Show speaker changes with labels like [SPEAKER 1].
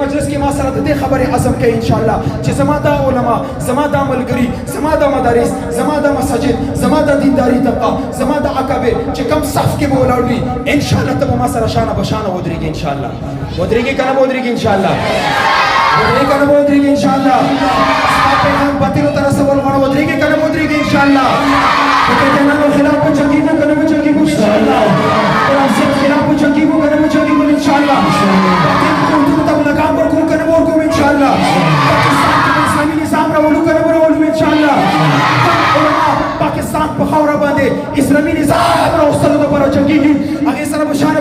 [SPEAKER 1] مجلس کې ما سره د دې خبرې عزم کوي ان شاء الله چې زما دا علما زما دا ملګري زما دا مدارس زما دا مساجد زما دا دینداري طبقه زما دا اکابر چې کم صف کې به ولاړ وي ان شاء الله ته ما سره شانه بشانه ودرېږي ان شاء الله ودرېږي کنه ودرېږي ان شاء الله ودرېږي کنه ودرېږي ان شاء الله پیغام باطل تر سوال غواړو ودرېږي کنه ودرېږي ان شاء الله دغه جنانو خلاف چنګیږو کنه چنګیږو ان شاء الله قرآن سے خلاف چنګیږو کنه چنګیږو ان شاء الله इंशाअल्लाह पाकिस्तान के इस्लामी निजाम रावलू करे रावलू इंशाअल्लाह पाकिस्तान पे खौरा बांधे इस्लामी निजाम रावल पर जंगी आगे सर बशार